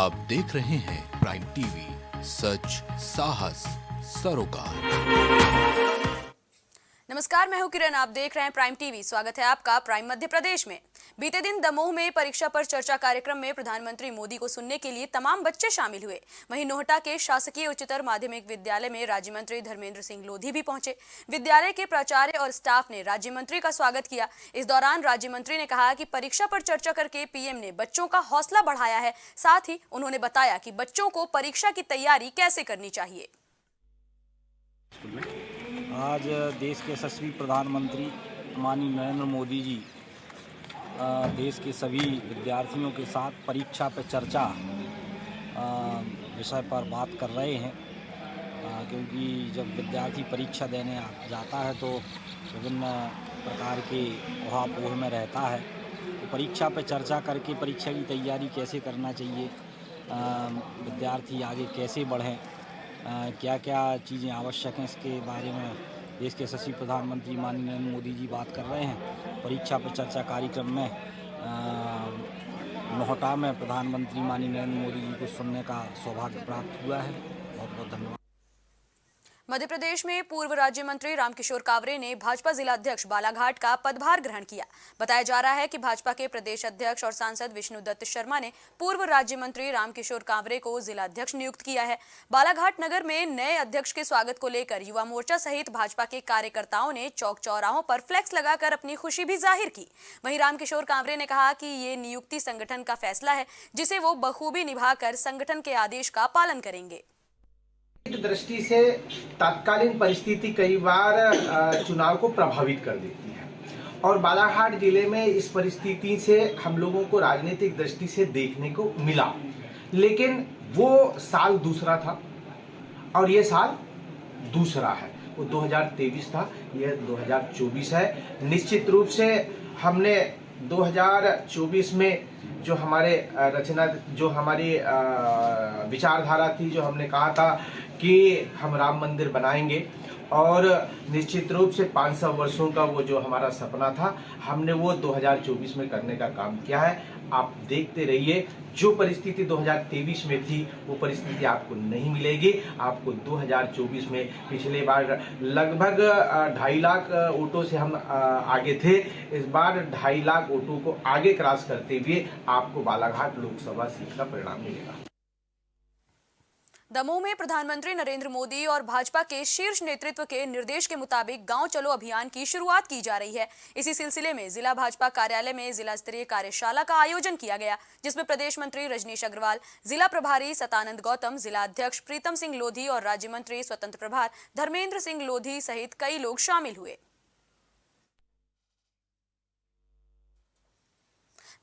आप देख रहे हैं प्राइम टीवी, सच साहस सरोकार। नमस्कार, मैं हूं किरण। आप देख रहे हैं प्राइम टीवी। स्वागत है आपका प्राइम मध्य प्रदेश में। बीते दिन दमोह में परीक्षा पर चर्चा कार्यक्रम में प्रधानमंत्री मोदी को सुनने के लिए तमाम बच्चे शामिल हुए। वहीं नोहटा के शासकीय उच्चतर माध्यमिक विद्यालय में राज्य मंत्री धर्मेंद्र सिंह लोधी भी पहुंचे। विद्यालय के प्राचार्य और स्टाफ ने राज्य मंत्री का स्वागत किया। इस दौरान राज्य मंत्री ने कहा कि परीक्षा पर चर्चा करके पीएम ने बच्चों का हौसला बढ़ाया है। साथ ही उन्होंने बताया कि बच्चों को परीक्षा की तैयारी कैसे करनी चाहिए। आज देश के यशस्वी प्रधानमंत्री माननीय नरेंद्र मोदी जी देश के सभी विद्यार्थियों के साथ परीक्षा पर चर्चा विषय पर बात कर रहे हैं, क्योंकि जब विद्यार्थी परीक्षा देने जाता है तो विभिन्न प्रकार के ऊहापोह में रहता है। तो परीक्षा पर चर्चा करके परीक्षा की तैयारी कैसे करना चाहिए, विद्यार्थी आगे कैसे बढ़ें, क्या क्या चीज़ें आवश्यक हैं, इसके बारे में देश के यशस्वी प्रधानमंत्री माननीय नरेंद्र मोदी जी बात कर रहे हैं। परीक्षा पर चर्चा कार्यक्रम में नोहटा में प्रधानमंत्री माननीय नरेंद्र मोदी जी को सुनने का सौभाग्य प्राप्त हुआ है। बहुत बहुत धन्यवाद। मध्य प्रदेश में पूर्व राज्य मंत्री रामकिशोर कावरे ने भाजपा जिला अध्यक्ष बालाघाट का पदभार ग्रहण किया। बताया जा रहा है कि भाजपा के प्रदेश अध्यक्ष और सांसद विष्णुदत्त शर्मा ने पूर्व राज्य मंत्री रामकिशोर कावरे को जिला अध्यक्ष नियुक्त किया है। बालाघाट नगर में नए अध्यक्ष के स्वागत को लेकर युवा मोर्चा सहित भाजपा के कार्यकर्ताओं ने चौक चौराहों पर फ्लैक्स लगाकर अपनी खुशी भी जाहिर की। वहीं रामकिशोर कावरे ने कहा कि ये नियुक्ति संगठन का फैसला है, जिसे वो बखूबी निभाकर संगठन के आदेश का पालन करेंगे। दृष्टि से तात्कालीन परिस्थिति कई बार चुनाव को प्रभावित कर देती है और बालाघाट जिले में इस परिस्थिति से हम लोगों को राजनीतिक दृष्टि से देखने को मिला, लेकिन वो साल दूसरा था और ये साल दूसरा है। वो 2023 था, यह 2024 है। निश्चित रूप से हमने 2024 में जो हमारे जो हमारी विचारधारा थी, जो हमने कहा था कि हम राम मंदिर बनाएंगे और निश्चित रूप से 500 वर्षों का वो जो हमारा सपना था, हमने वो 2024 में करने का काम किया है। आप देखते रहिए, जो परिस्थिति 2023 में थी वो परिस्थिति आपको नहीं मिलेगी। आपको 2024 में पिछले बार लगभग 2.5 लाख वोटों से हम आगे थे, इस बार 2.5 लाख वोटों को आगे क्रॉस करते हुए आपको बालाघाट लोकसभा सीट का परिणाम मिलेगा। दमोह में प्रधानमंत्री नरेंद्र मोदी और भाजपा के शीर्ष नेतृत्व के निर्देश के मुताबिक गांव चलो अभियान की शुरुआत की जा रही है। इसी सिलसिले में जिला भाजपा कार्यालय में जिला स्तरीय कार्यशाला का आयोजन किया गया, जिसमें प्रदेश मंत्री रजनीश अग्रवाल, जिला प्रभारी सतानंद गौतम, जिला अध्यक्ष प्रीतम सिंह लोधी और राज्य मंत्री स्वतंत्र प्रभार धर्मेंद्र सिंह लोधी सहित कई लोग शामिल हुए।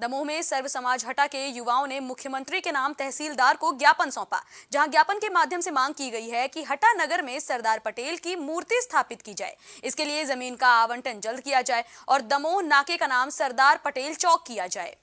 दमोह में सर्व समाज हटा के युवाओं ने मुख्यमंत्री के नाम तहसीलदार को ज्ञापन सौंपा, जहां ज्ञापन के माध्यम से मांग की गई है कि हटा नगर में सरदार पटेल की मूर्ति स्थापित की जाए। इसके लिए जमीन का आवंटन जल्द किया जाए और दमोह नाके का नाम सरदार पटेल चौक किया जाए।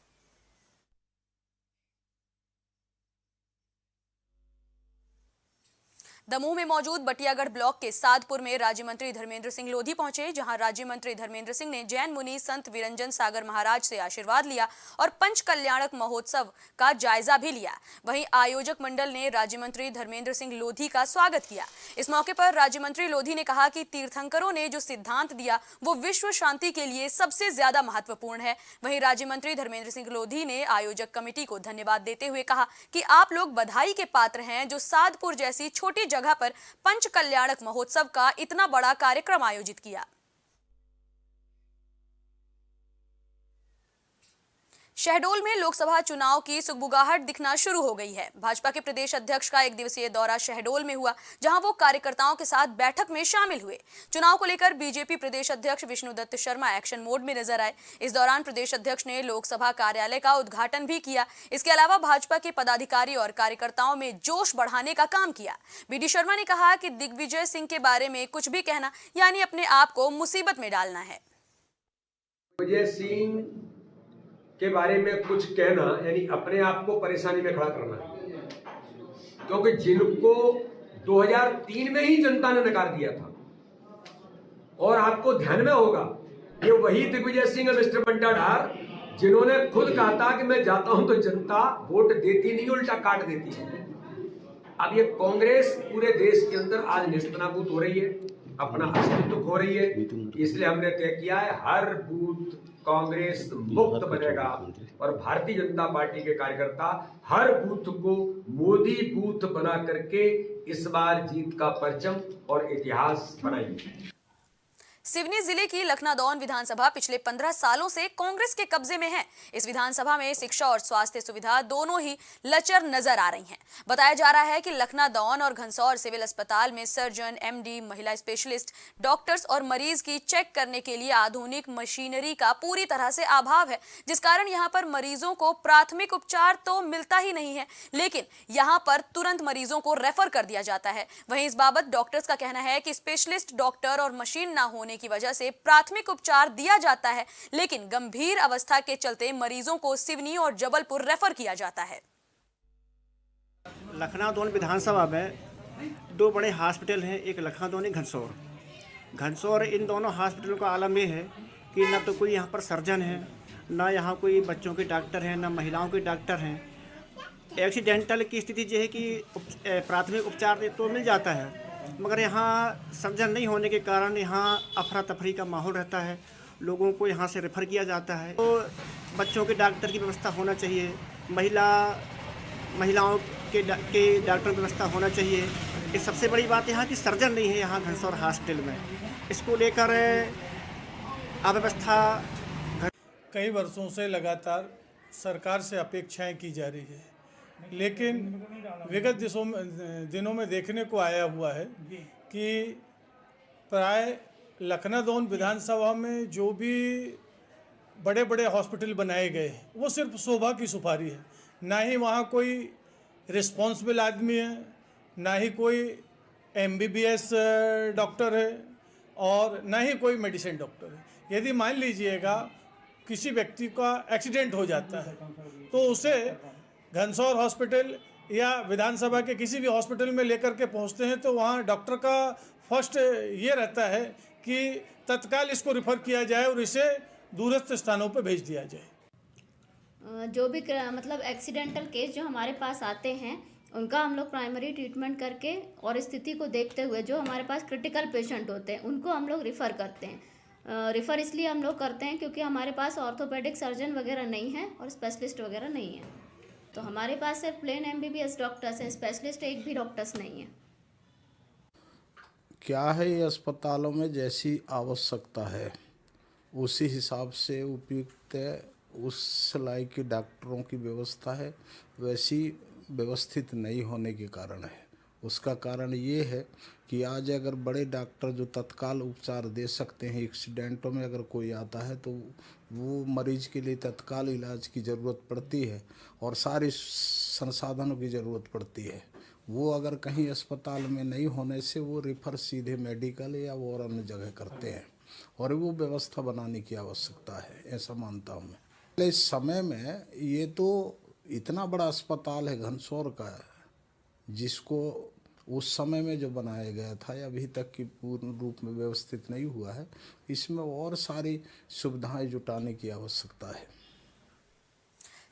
दमोह में मौजूद बटियागढ़ ब्लॉक के सादपुर में राज्य मंत्री धर्मेंद्र सिंह लोधी पहुंचे, जहां राज्य मंत्री धर्मेंद्र सिंह ने जैन मुनि संत विरंजन सागर महाराज से आशीर्वाद लिया और पंच कल्याणक महोत्सव का जायजा भी लिया। वहीं आयोजक मंडल ने राज्य मंत्री धर्मेंद्र सिंह लोधी का स्वागत किया। इस मौके पर राज्य मंत्री लोधी ने कहा कि तीर्थंकरों ने जो सिद्धांत दिया वो विश्व शांति के लिए सबसे ज्यादा महत्वपूर्ण है। वहीं राज्य मंत्री धर्मेंद्र सिंह लोधी ने आयोजक कमेटी को धन्यवाद देते हुए कहा कि आप लोग बधाई के पात्र हैं, जो सादपुर जैसी छोटी जगह पर पंच कल्याणक महोत्सव का इतना बड़ा कार्यक्रम आयोजित किया। शहडोल में लोकसभा चुनाव की सुगबुगाहट दिखना शुरू हो गई है। भाजपा के प्रदेश अध्यक्ष का 1 दिवसीय दौरा शहडोल में हुआ, जहां वो कार्यकर्ताओं के साथ बैठक में शामिल हुए। चुनाव को लेकर बीजेपी प्रदेश अध्यक्ष विष्णुदत्त शर्मा एक्शन मोड में नजर आए। इस दौरान प्रदेश अध्यक्ष ने लोकसभा कार्यालय का उद्घाटन भी किया। इसके अलावा भाजपा के पदाधिकारी और कार्यकर्ताओं में जोश बढ़ाने का काम किया। बीडी शर्मा ने कहा कि दिग्विजय सिंह के बारे में कुछ भी कहना यानी अपने आप को मुसीबत में डालना है। दिग्विजय सिंह के बारे में कुछ कहना यानी अपने आप को परेशानी में खड़ा करना है, क्योंकि जिनको 2003 में ही जनता ने नकार दिया था, और आपको ध्यान में होगा ये वही दिग्विजय सिंह मिस्टर बंटाधार जिन्होंने खुद कहा था कि मैं जाता हूं तो जनता वोट देती नहीं, उल्टा काट देती है। अब ये कांग्रेस पूरे देश के अंदर आज नेस्तनाबूद हो रही है, अपना अस्तित्व खो रही है। इसलिए हमने तय किया है हर बूथ कांग्रेस मुक्त बनेगा और भारतीय जनता पार्टी के कार्यकर्ता हर बूथ को मोदी बूथ बना करके इस बार जीत का परचम और इतिहास बनाएंगे। सिवनी जिले की लखनादौन विधानसभा पिछले 15 सालों से कांग्रेस के कब्जे में है। इस विधानसभा में शिक्षा और स्वास्थ्य सुविधा दोनों ही लचर नजर आ रही हैं। बताया जा रहा है कि लखनादौन और घनसौर सिविल अस्पताल में सर्जन, एमडी, महिला स्पेशलिस्ट, डॉक्टर्स और मरीज की चेक करने के लिए आधुनिक मशीनरी का पूरी तरह से अभाव है, जिस कारण यहाँ पर मरीजों को प्राथमिक उपचार तो मिलता ही नहीं है, लेकिन यहाँ पर तुरंत मरीजों को रेफर कर दिया जाता है। वहीं इस बाबत डॉक्टर्स का कहना है कि स्पेशलिस्ट डॉक्टर और मशीन न होने की वजह से प्राथमिक उपचार दिया जाता है, लेकिन गंभीर अवस्था के चलते मरीजों को सिवनी और जबलपुर रेफर किया जाता है। लखनादौन विधानसभा में 2 बड़े हॉस्पिटल हैं, एक लखनादौन, एक घनसौर। घनसौर इन दोनों हॉस्पिटलों का आलम ये है कि न तो कोई यहाँ पर सर्जन है, न यहाँ कोई बच्चों के डॉक्टर हैं, न महिलाओं के डॉक्टर हैं। एक्सीडेंटल की स्थिति ये है कि प्राथमिक उपचार तो मिल जाता है, मगर यहाँ सर्जन नहीं होने के कारण यहाँ अफरा तफरी का माहौल रहता है, लोगों को यहाँ से रेफ़र किया जाता है। तो बच्चों के डॉक्टर की व्यवस्था होना चाहिए, महिलाओं के डॉक्टर की व्यवस्था होना चाहिए। ये सबसे बड़ी बात यहाँ कि सर्जन नहीं है यहाँ घनसौर हॉस्पिटल में। इसको लेकर अव्यवस्था कई वर्षों से लगातार सरकार से अपेक्षाएं की जा रही है, लेकिन विगत दिनों में देखने को आया हुआ है कि प्राय लखनादौन विधानसभा में जो भी बड़े बड़े हॉस्पिटल बनाए गए वो सिर्फ शोभा की सुपारी है। ना ही वहाँ कोई रिस्पॉन्सिबल आदमी है, ना ही कोई MBBS डॉक्टर है और ना ही कोई मेडिसिन डॉक्टर है। यदि मान लीजिएगा किसी व्यक्ति का एक्सीडेंट हो जाता है तो उसे घनसौर हॉस्पिटल या विधानसभा के किसी भी हॉस्पिटल में लेकर के पहुंचते हैं तो वहां डॉक्टर का फर्स्ट ये रहता है कि तत्काल इसको रिफ़र किया जाए और इसे दूरस्थ स्थानों पर भेज दिया जाए। जो भी मतलब एक्सीडेंटल केस जो हमारे पास आते हैं उनका हम लोग प्राइमरी ट्रीटमेंट करके और स्थिति को देखते हुए जो हमारे पास क्रिटिकल पेशेंट होते हैं उनको हम लोग रिफ़र करते हैं। रिफ़र इसलिए हम लोग करते हैं क्योंकि हमारे पास ऑर्थोपेडिक सर्जन वगैरह नहीं है और स्पेशलिस्ट वगैरह नहीं है, तो हमारे पास सिर्फ प्लेन MBBS डॉक्टर्स हैं, स्पेशलिस्ट एक भी डॉक्टर्स नहीं है। क्या है, ये अस्पतालों में जैसी आवश्यकता है उसी हिसाब से उपयुक्त उस लायक की डॉक्टरों की व्यवस्था है, वैसी व्यवस्थित नहीं होने के कारण है। उसका कारण ये है कि आज अगर बड़े डॉक्टर जो तत्काल उपचार दे सकते हैं, एक्सीडेंटों में अगर कोई आता है तो वो मरीज के लिए तत्काल इलाज की ज़रूरत पड़ती है और सारे संसाधनों की ज़रूरत पड़ती है। वो अगर कहीं अस्पताल में नहीं होने से वो रेफर सीधे मेडिकल या वो और अन्य जगह करते हैं और वो व्यवस्था बनाने की आवश्यकता है, ऐसा मानता हूँ मैं। इस समय में ये तो इतना बड़ा अस्पताल है घनसौर का, जिसको उस समय में जो बनाया गया था या अभी तक की पूर्ण रूप में व्यवस्थित नहीं हुआ है, इसमें और सारी सुविधाएं जुटाने की आवश्यकता है।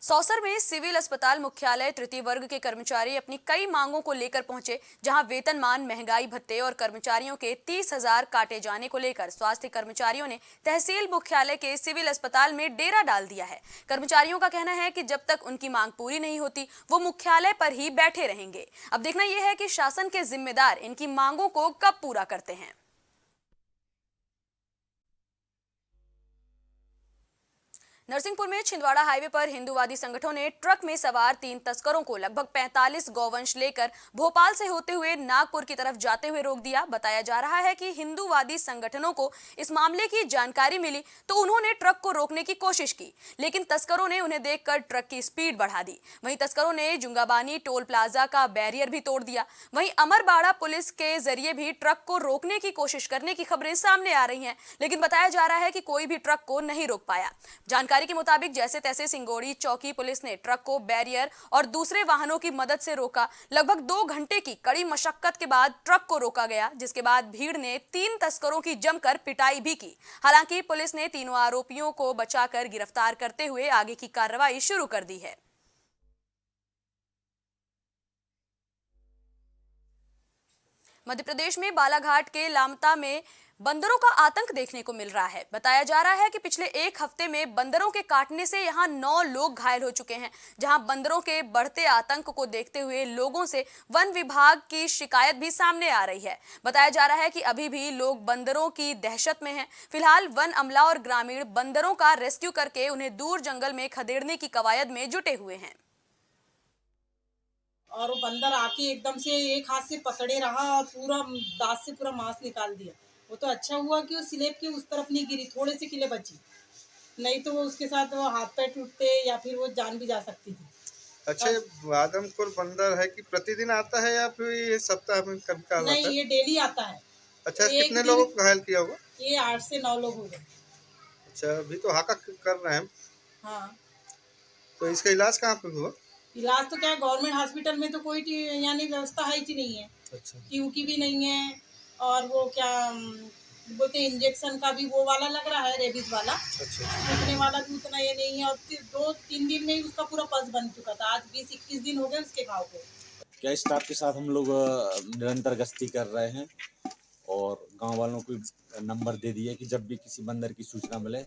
सौसर में सिविल अस्पताल मुख्यालय तृतीय वर्ग के कर्मचारी अपनी कई मांगों को लेकर पहुंचे, जहां वेतनमान, महंगाई भत्ते और कर्मचारियों के 30,000 काटे जाने को लेकर स्वास्थ्य कर्मचारियों ने तहसील मुख्यालय के सिविल अस्पताल में डेरा डाल दिया है। कर्मचारियों का कहना है कि जब तक उनकी मांग पूरी नहीं होती वो मुख्यालय पर ही बैठे रहेंगे। अब देखना यह है कि शासन के जिम्मेदार इनकी मांगों को कब पूरा करते हैं। नरसिंहपुर में छिंदवाड़ा हाईवे पर हिंदूवादी संगठनों ने ट्रक में सवार 3 तस्करों को लगभग 45 गौवंश लेकर भोपाल से होते हुए नागपुर की तरफ जाते हुए रोक दिया। बताया जा रहा है कि हिंदूवादी संगठनों को इस मामले की जानकारी मिली तो उन्होंने ट्रक को रोकने की कोशिश की, लेकिन तस्करों ने उन्हें देखकर ट्रक की स्पीड बढ़ा दी। वहीं तस्करों ने जुंगाबानी टोल प्लाजा का बैरियर भी तोड़ दिया। वहीं अमरबाड़ा पुलिस के जरिए भी ट्रक को रोकने की कोशिश करने की खबरें सामने आ रही हैं, लेकिन बताया जा रहा है कि कोई भी ट्रक को नहीं रोक पाया। जानकारी जानकारी के मुताबिक जैसे तैसे सिंगोड़ी चौकी पुलिस ने ट्रक को बैरियर और दूसरे वाहनों की मदद से रोका। लगभग 2 घंटे की कड़ी मशक्कत के बाद ट्रक को रोका गया, जिसके बाद भीड़ ने 3 तस्करों की जमकर पिटाई भी की। हालांकि पुलिस ने तीनों आरोपियों को बचाकर गिरफ्तार करते हुए आगे की कार्रवाई शुरू कर दी है। मध्य प्रदेश में बालाघाट के लामता में बंदरों का आतंक देखने को मिल रहा है। बताया जा रहा है कि पिछले 1 हफ्ते में बंदरों के काटने से यहां 9 लोग घायल हो चुके हैं। जहां बंदरों के बढ़ते आतंक को देखते हुए लोगों से वन विभाग की शिकायत भी सामने आ रही है। बताया जा रहा है कि अभी भी लोग बंदरों की दहशत में हैं। फिलहाल वन अमला और ग्रामीण बंदरों का रेस्क्यू करके उन्हें दूर जंगल में खदेड़ने की कवायद में जुटे हुए हैं। और वो बंदर आके एकदम से एक हाथ से पकड़े रहा और पूरा दांत से पूरा मांस निकाल दिया। वो तो अच्छा हुआ कि वो स्लेब के उस तरफ नहीं गिरी, थोड़े से किले बची, नहीं तो वो उसके साथ वो हाथ पैर टूटते या फिर वो जान भी जा सकती थी। अच्छा, आदमखोर बंदर है कि प्रतिदिन आता है या फिर ये सप्ताह में कभी का आता है? नहीं, ये डेली आता है। अच्छा, कितने लोगों को घायल किया होगा? ये 8 से 9 लोग हो गए। अच्छा, अभी तो हाका कर रहे हैं। हाँ, तो इसका इलाज कहाँ पे हुआ? इलाज तो क्या है, गवर्नमेंट हॉस्पिटल में तो कोई यानी व्यवस्था है ही नहीं है। अच्छा, क्योंकि भी नहीं है। और वो क्या बोलते हैं, इंजेक्शन का भी वो वाला लग रहा है, रेबीज वाला। अच्छा, उतने वाला भी उतना ये नहीं है। और 2-3 दिन में ही उसका पूरा पस बन चुका था। आज 20-21 दिन हो गए उसके घाव को। क्या स्टाफ के साथ हम लोग निरंतर गश्ती कर रहे हैं और गांव वालों को नंबर दे दिए कि जब भी किसी बंदर की सूचना मिले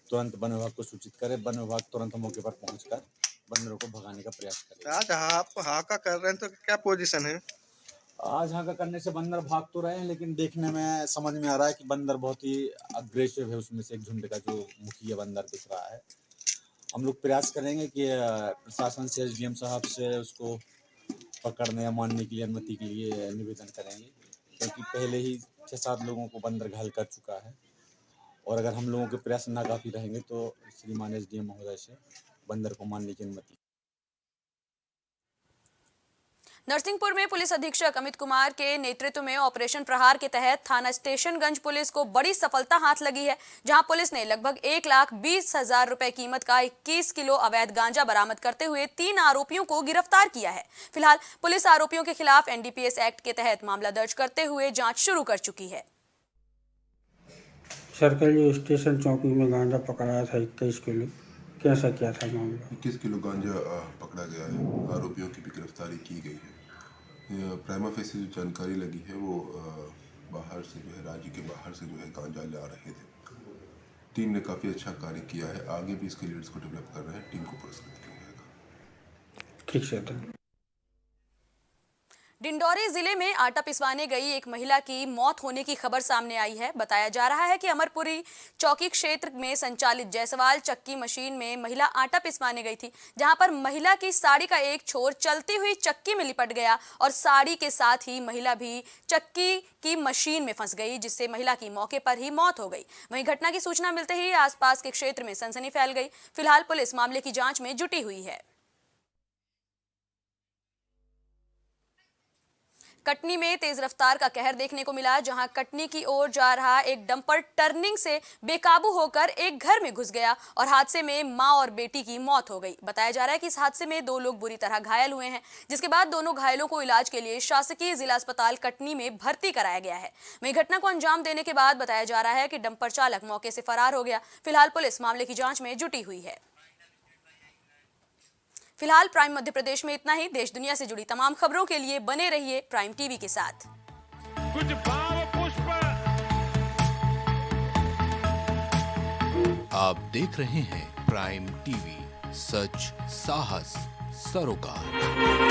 तुरंत वन विभाग को सूचित करें। वन विभाग तुरंत मौके पर पहुंचकर बंदरों को भगाने का प्रयास करें। आज आप हाका कर रहे हैं तो क्या पोजीशन है? आज हाका करने से बंदर भाग तो रहे हैं, लेकिन देखने में समझ में आ रहा है कि बंदर बहुत ही अग्रेसिव है। उसमें से एक झुंड का जो मुखिया बंदर दिख रहा है। हम लोग प्रयास करेंगे कि प्रशासन से SDM साहब से उसको पकड़ने या मारने के लिए अनुमति के लिए निवेदन करेंगे, क्योंकि पहले ही 6-7 लोगों को बंदर घायल कर चुका है। और अगर हम लोगों के प्रयास नाकाफी रहेंगे तो श्रीमान SDM महोदय से बंदर को मारने की अनुमति। नरसिंहपुर में पुलिस अधीक्षक अमित कुमार के नेतृत्व में ऑपरेशन प्रहार के तहत थाना स्टेशनगंज पुलिस को बड़ी सफलता हाथ लगी है, जहां पुलिस ने लगभग 1,20,000 रुपए कीमत का 21 किलो अवैध गांजा बरामद करते हुए 3 आरोपियों को गिरफ्तार किया है। फिलहाल पुलिस आरोपियों के खिलाफ NDPS एक्ट के तहत मामला दर्ज करते हुए जाँच शुरू कर चुकी है। सर्कल स्टेशन चौकी में गांजा पकड़ाया था 21 किलो। कैसा क्या था मामला? 21 किलो गांजा पकड़ा गया है। आरोपियों की भी गिरफ्तारी की गई है। प्राइमा फेसी जो जानकारी लगी है वो बाहर से जो है, राज्य के बाहर से जो है गांजा ला रहे थे। टीम ने काफ़ी अच्छा कार्य किया है। आगे भी इसके लीड्स को डेवलप कर रहे हैं। टीम को पुरस्कृत किया जाएगा। ठीक है। डिंडौरी जिले में आटा पिसवाने गई एक महिला की मौत होने की खबर सामने आई है। बताया जा रहा है कि अमरपुरी चौकी क्षेत्र में संचालित जायसवाल चक्की मशीन में महिला आटा पिसवाने गई थी, जहां पर महिला की साड़ी का एक छोर चलती हुई चक्की में लिपट गया और साड़ी के साथ ही महिला भी चक्की की मशीन में फंस गई, जिससे महिला की मौके पर ही मौत हो गई। वहीं घटना की सूचना मिलते ही आसपास के क्षेत्र में सनसनी फैल गई। फिलहाल पुलिस मामले की जाँच में जुटी हुई है। कटनी में तेज रफ्तार का कहर देखने को मिला, जहां कटनी की ओर जा रहा एक डंपर टर्निंग से बेकाबू होकर एक घर में घुस गया और हादसे में मां और बेटी की मौत हो गई। बताया जा रहा है कि इस हादसे में 2 लोग बुरी तरह घायल हुए हैं, जिसके बाद दोनों घायलों को इलाज के लिए शासकीय जिला अस्पताल कटनी में भर्ती कराया गया है। वहीं घटना को अंजाम देने के बाद बताया जा रहा है कि डंपर चालक मौके से फरार हो गया। फिलहाल पुलिस मामले की जाँच में जुटी हुई है। फिलहाल प्राइम मध्य प्रदेश में इतना ही। देश दुनिया से जुड़ी तमाम खबरों के लिए बने रहिए प्राइम टीवी के साथ। कुछ भाव पुष्प। आप देख रहे हैं प्राइम टीवी, सच साहस सरोकार।